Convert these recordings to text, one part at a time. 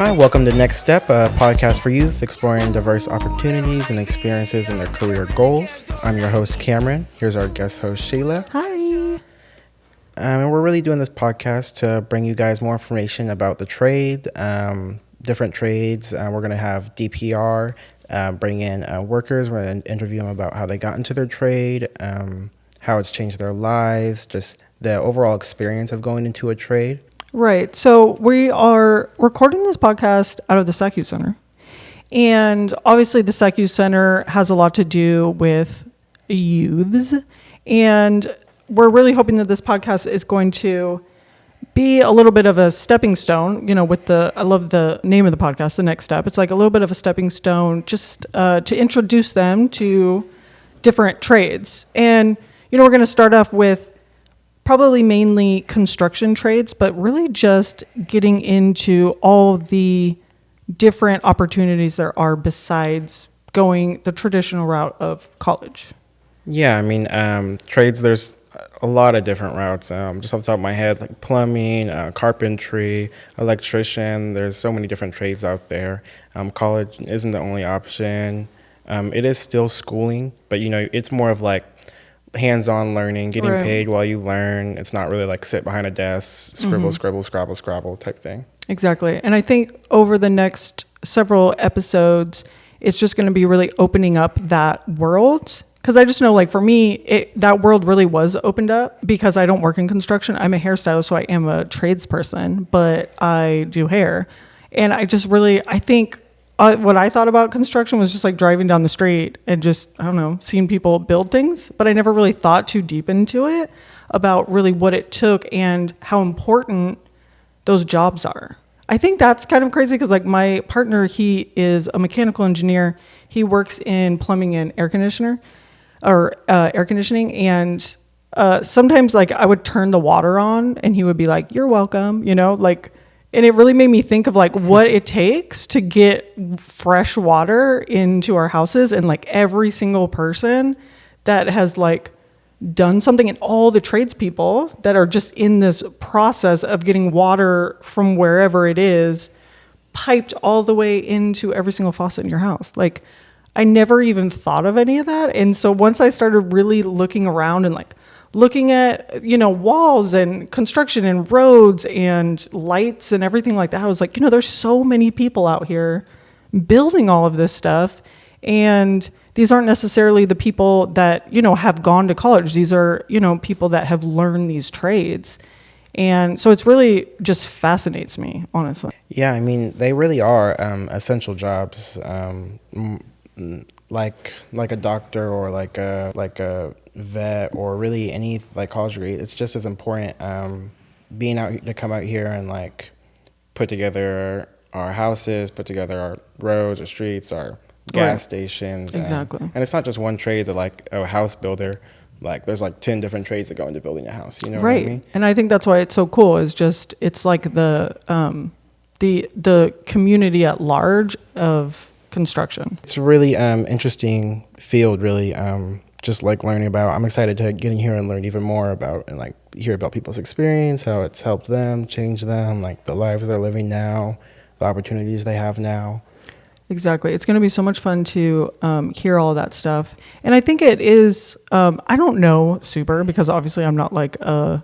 Hi, welcome to Next Step, a podcast for youth exploring diverse opportunities and experiences in their career goals. I'm your host, Cameron. Here's our guest host, Shayla. Hi. And we're really doing this podcast to bring you guys more information about the trade, different trades. We're going to have DPR bring in workers. We're going to interview them about how they got into their trade, how it's changed their lives, just the overall experience of going into a trade. Right. So we are recording this podcast out of the SACU Center. And obviously the SACU Center has a lot to do with youths. And we're really hoping that this podcast is going to be a little bit of a stepping stone, I love the name of the podcast, The Next Step. It's like a little bit of a stepping stone just to introduce them to different trades. And, we're going to start off with probably mainly construction trades, but really just getting into all the different opportunities there are besides going the traditional route of college. Yeah, trades, there's a lot of different routes. Just off the top of my head, like plumbing, carpentry, electrician. There's so many different trades out there. College isn't the only option. It is still schooling, but it's more of like hands-on learning, getting Right. paid while you learn. It's not really like sit behind a desk, scribble, scrabble type thing. Exactly. And I think over the next several episodes, it's just going to be really opening up that world. Because I just know, like, for me, that world really was opened up because I don't work in construction. I'm a hairstylist, so I am a tradesperson, but I do hair. And I think what I thought about construction was just like driving down the street and just, I don't know, seeing people build things. But I never really thought too deep into it about really what it took and how important those jobs are. I think that's kind of crazy because like my partner, he is a mechanical engineer. He works in plumbing and air conditioning. And sometimes like I would turn the water on and he would be like, "You're welcome," and it really made me think of like what it takes to get fresh water into our houses, and like every single person that has like done something, and all the tradespeople that are just in this process of getting water from wherever it is piped all the way into every single faucet in your house. Like I never even thought of any of that. And so once I started really looking around and like looking at, walls and construction and roads and lights and everything like that, I was like, there's so many people out here building all of this stuff. And these aren't necessarily the people that, have gone to college. These are, people that have learned these trades. And so it's really just fascinates me, honestly. Yeah, they really are essential jobs. Like a doctor or like a vet or really any like college degree, it's just as important being out to come out here and like put together our houses, put together our roads, our streets, our gas stations. Exactly. And it's not just one trade that like a house builder. Like there's like 10 different trades that go into building a house. You know what I mean? And I think that's why it's so cool. It's like the community at large of construction. It's a really interesting field, really. Just like learning about. I'm excited to get in here and learn even more about and like hear about people's experience, how it's helped them, changed them, like the lives they're living now, the opportunities they have now. Exactly. It's going to be so much fun to hear all of that stuff. And I think it is, I don't know super because obviously I'm not like a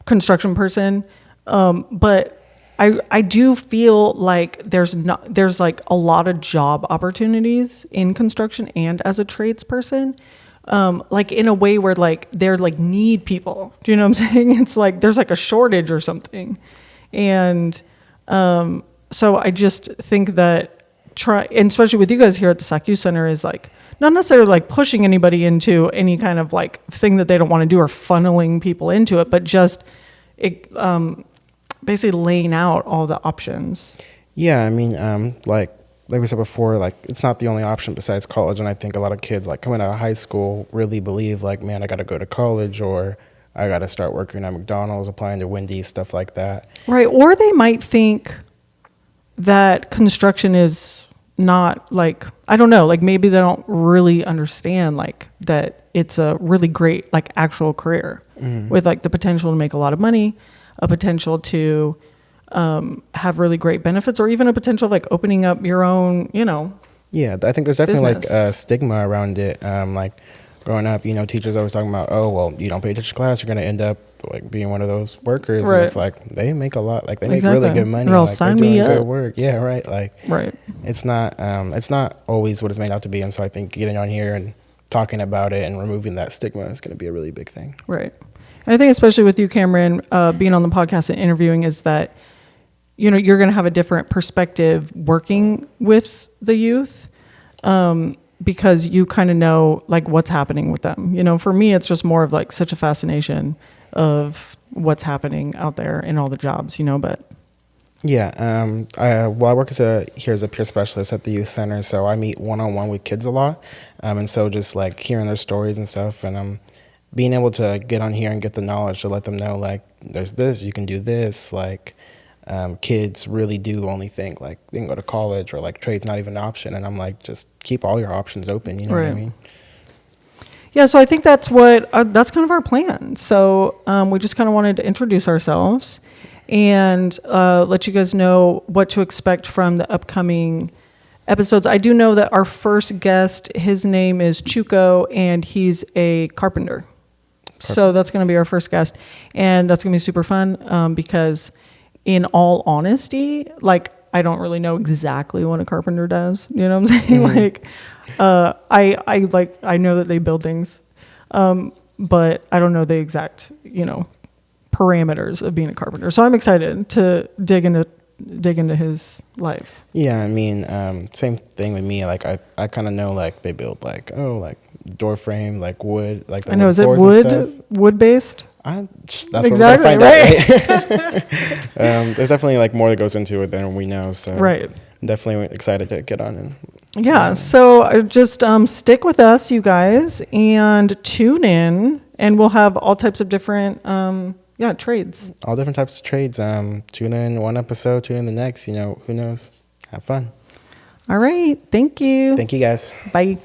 construction person, but I do feel like there's like a lot of job opportunities in construction and as a tradesperson. Like in a way where like they're like need people. Do you know what I'm saying? It's like there's like a shortage or something. And so I just think that and especially with you guys here at the SACU Center is like not necessarily like pushing anybody into any kind of like thing that they don't want to do or funneling people into it, but just basically laying out all the options. Yeah, like we said before, like it's not the only option besides college. And I think a lot of kids like coming out of high school really believe like, man, I got to go to college or I got to start working at McDonald's, applying to Wendy's, stuff like that. Right. Or they might think that construction is not like, I don't know, like maybe they don't really understand like that it's a really great like actual career with like the potential to make a lot of money, a potential to have really great benefits, or even a potential of like opening up your own, Yeah, I think there's definitely like a business. stigma around it. Like growing up, teachers always talking about, oh, well, you don't pay attention to class, you're gonna end up like being one of those workers, and Right. it's like they make a lot, like they make really Exactly. good Or money, else like they're sign me doing good up. work. Yeah, right. Like Right. it's not always what it's made out to be, and so I think getting on here and talking about it and removing that stigma is going to be a really big thing. Right. And I think especially with you, Cameron, being on the podcast and interviewing is that, you're going to have a different perspective working with the youth, because you kind of know like what's happening with them. For me, it's just more of like such a fascination of what's happening out there in all the jobs, but Yeah, I work here as a peer specialist at the youth center, so I meet one-on-one with kids a lot, and so just like hearing their stories and stuff, and being able to get on here and get the knowledge to let them know like there's this, you can do this, like kids really do only think like they can go to college or like trade's not even an option, and I'm like, just keep all your options open, you know what I Right. mean? Yeah, so I think that's that's kind of our plan. So we just kind of wanted to introduce ourselves and let you guys know what to expect from the upcoming episodes. I do know that our first guest, his name is Chuko, and he's a carpenter. So that's going to be our first guest, and that's going to be super fun because, in all honesty, like I don't really know exactly what a carpenter does. You know what I'm saying? Like, I know that they build things, but I don't know the exact parameters of being a carpenter. So I'm excited to dig into his life. Yeah, I mean, same thing with me. Like I kind of know like they build like like door frame, like wood, like the I know. wooden Is it floors and stuff. wood based? That's what we're gonna Exactly, find right. out, right? There's definitely like more that goes into it than we know. So Right. I'm definitely excited to get on and Yeah. So just stick with us, you guys, and tune in, and we'll have all types of different trades. all different types of trades. Tune in one episode, tune in the next. Who knows? Have fun. All right. Thank you. Thank you guys. Bye.